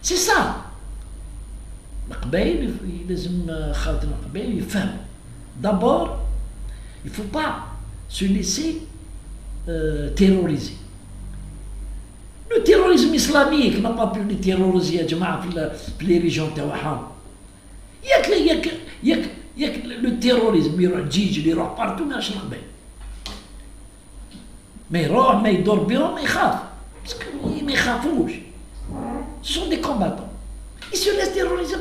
سي سا. القبائل لازم خاطر القبائل يفهموا دابور il faut pas se laisser terroriser. Le terrorisme islamique n'a pas pu le terroriser يا جماعة في les régions تاعهم. ياك لو terrorisme يروح جيج يروح بارتو ما يعرفش القبائل. ما يروح ما يدور بهم ما يخاف. ما يخافوش. Ce sont des combattants. Ils se laissent terroriser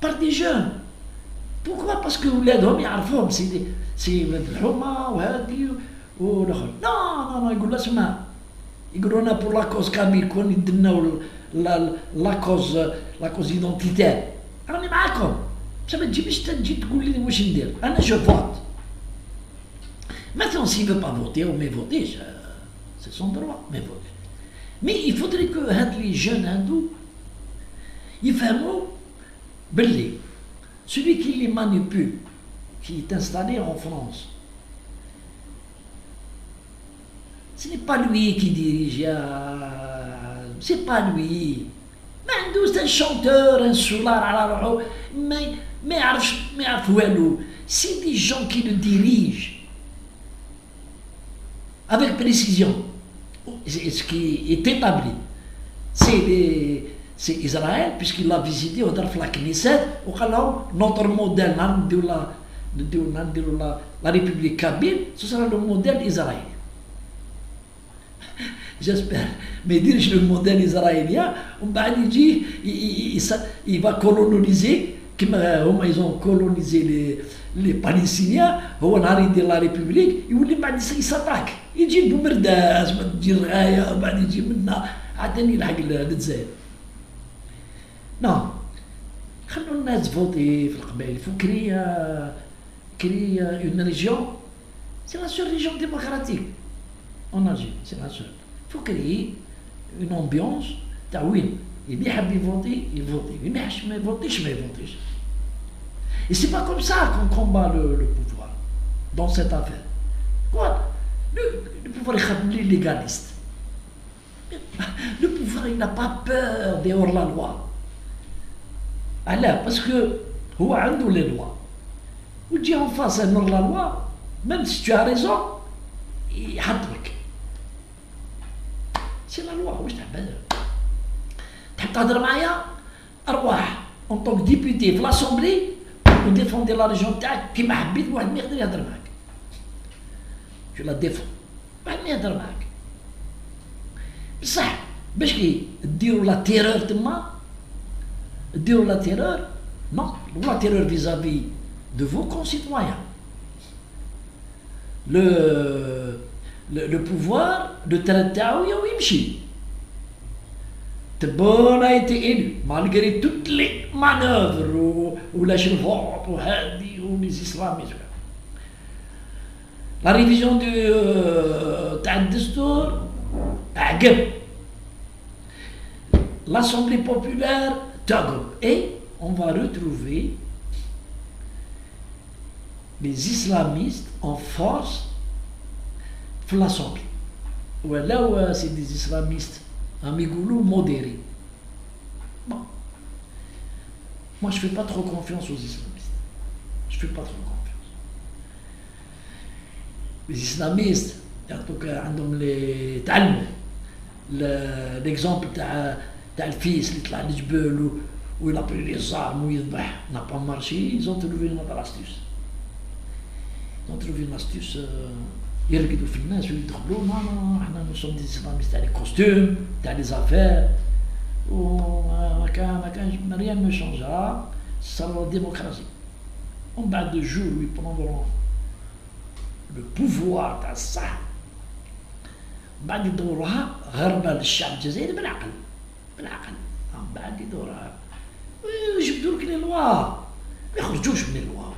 par des jeunes. Pourquoi? Parce que ولادهم يعرفوهم سي ولاد الحومة وهادي والآخر. non يقول لا اسمع يقولوا لنا بور لا كوز كامل كون يدناو لا كوز ايدونتيتير. راني معاكم بصح ما تجيبش تجي تقول لي واش ندير. انا جو فوت. Maintenant s'il veut pas voter ou mais voter c'est son droit mais voter. Mais il faudrait que هاد les jeunes هادو يفهموا باللي celui qui les manipule, qui est installé en France, ce n'est pas lui qui dirige, c'est pas lui. C'est un chanteur, un soulard, mais c'est des gens qui le dirigent avec précision. Ce qui est établi, c'est Israël, puisqu'il l'a visité au Darf la Knesset, au Khalao, notre modèle, la République Kabyle, ce sera le modèle israélien. J'espère. Mais dirige le modèle israélien, il va coloniser, comme ils ont colonisé les Palestiniens, on a de la République, il s'attaque. Il dit Boumerdaz, il dit Raya, il dit Minna, Adeni l'Adzaïr. Non, خلوا الناس فوتي في القبائل. Il faut créer une région. C'est la seule région démocratique en Algérie, c'est la seule. Il faut créer une ambiance تاع وين اللي يحب يفوتي يفوتي، اللي ما يفوتيش ما يفوتيش. Et c'est pas comme ça qu'on combat le pouvoir dans cette affaire. Quoi? Le pouvoir est légaliste. Le pouvoir il n'a pas peur des hors-la-loi. Alors, parce que هو عنده les lois. Ou tu es en face à la loi, même si tu as raison, il يحطك. C'est la loi. واش تحب تهضر معايا ارواح en tant que député في l'Assemblée وديفوندي لا ريجيون تاعك كيما حبيت. واحد ما يقدر يهضر معاك. Tu la défends. واحد ما يهضر معاك. بصح باش كي ديروا لا تيرور تما ديروا لا تيرور non la terreur vis-à-vis de vos concitoyens. Le pouvoir de تاعو يمشي. Tebboune a été élu malgré toutes les manœuvres ou la vote ou les islamistes. La révision du Destur عقب. L'Assemblée populaire تعقب. Et on va retrouver les islamistes en force dans l'Assemblée. Ou là c'est des islamistes amigolous modérés. Bon. Moi je ne fais pas trop confiance aux islamistes. Je ne fais pas trop confiance. Les islamistes, en tout cas, l'exemple تاع الفيس اللي طلع للجبال ويلا بري لي زارم ويذبح n'a pas marché. Ils ont trouvé une autre astuce. Ils ont trouvé une astuce. يرقدوا في الناس ويدخلوا non احنا nous sommes des islamistes تاع لي كوستيم تاع لي زافير وما كانش rien ne changera. Ça sera la démocratie. On va de jour où ils prendront le pouvoir تاع الصح بعد يدوروها غربة للشعب الجزائري بالعقل بعد يدورها ويجبدوا لك لي لوا ما يخرجوش من لوا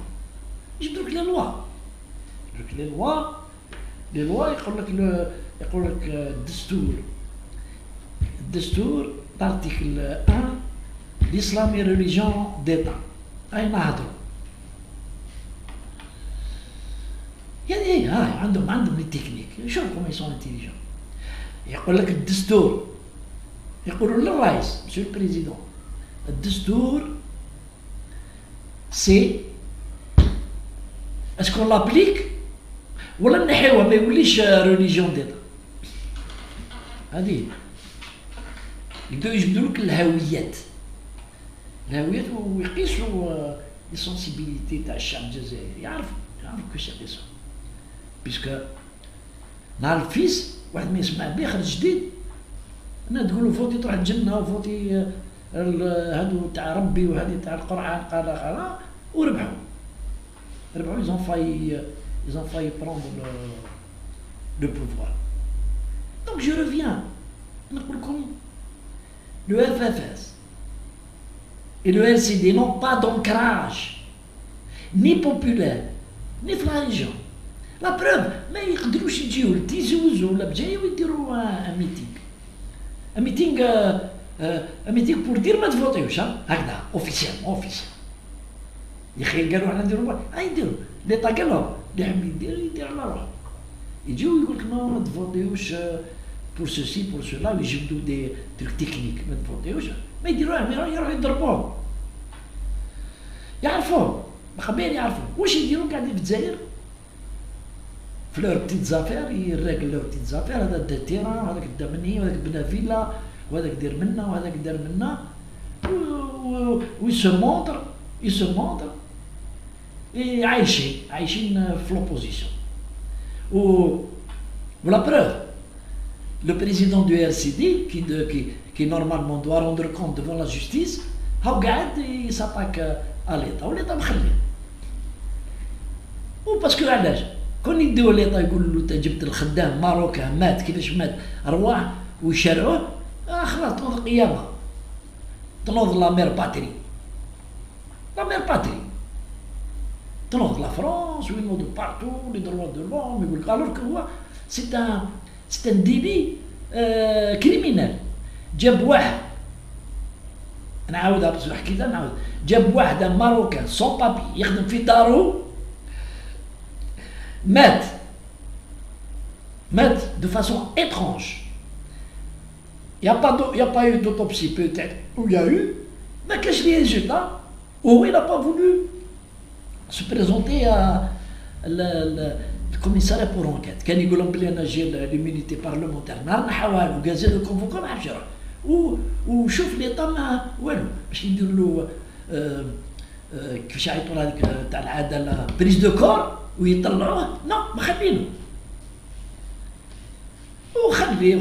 يجبدوا لك لي لوا يقول لك الدستور l'article 1 l'islam est religion d'État. هاي نهضروا يعني عندهم لي تكنيك. شوف كوم يسون انتيليجون. يقول لك الدستور يقولوا للرئيس مسيو البريزيدون الدستور سي اسكون لابليك ولا نحيوها ما يوليش ريليجيون ديتا. هذه يبداو يجبدوا لك الهويات ويقيسوا لي سونسيبيليتي تاع الشعب الجزائري، يعرفوا كيفاش يقيسوا. بيسكو نهار الفيس واحد ما يسمع به خرج جديد، انا تقولوا فوتي تروح الجنه وفوتي هادو تاع ربي وهذه تاع القران قال وربحوا ils ont failli prendre le pouvoir. Donc je reviens نقول لكم le FFS et le LCD n'ont pas d'ancrage ni populaire ni في la région. La preuve ما يقدروش يجيو لتيزي وزو ولا بجايه ويديروا un meeting pour dire ما تفوتيوش هكذا اوفيسيال. يخيل قالوا حنا نديروا يديروا ليطا قال لهم اللي حاب يدير على روحه. يجيو يقول لك ما تفوتيوش بور سوسي بور سولا ويجبدوا دي تريك تكنيك ما تفوتيوش ما يديروها يروحوا يضربوهم. يعرفوهم خبير يعرفوا واش يديروا قاعدين في الجزائر في لور بتيت زافير يراقل لور بتيت زافير هذا دا تيران وهذاك دا مني وهذاك بنا فيلا وهذاك دير منا وهذاك دار منا ويسو مونتر عايشين في لوبوزيسيون. La preuve, le président du RCD qui normalement doit rendre compte devant la justice il s'attaque à l'État والإيطا مخليه. وباسكو علاش كون يديو الإيطا يقول له انت جبت الخدام ماروكان مات كيفاش مات رواح ويشرعوه خلاص تنوض القيامه تنوض لا مير باتري تنوض لا فرنسا وينوضوا بارتو لي دروا دو لوم يقول لك الوغ كو هو سي ان ديلي كريمينال. جاب واحد نعاودها بس حكيتها نعاود جاب واحد ماروكان سون بابي يخدم في دارو مات de façon étrange. Il n'y a pas eu d'autopsie peut-être, ou il y a eu, mais qu'est-ce les résultats où il n'a pas voulu se présenter à le commissariat pour enquête. كان يقول لهم بلي انا جي l'immunité parlementaire نهار نحاوها له قازي له كونفوكا ما عرفش يروح وشوف ليطا ما والو باش يديروا له كيفاش يعيطوا هذيك تاع العداله بريز دو كور ويطلعوه. لا ما خلينه وخليه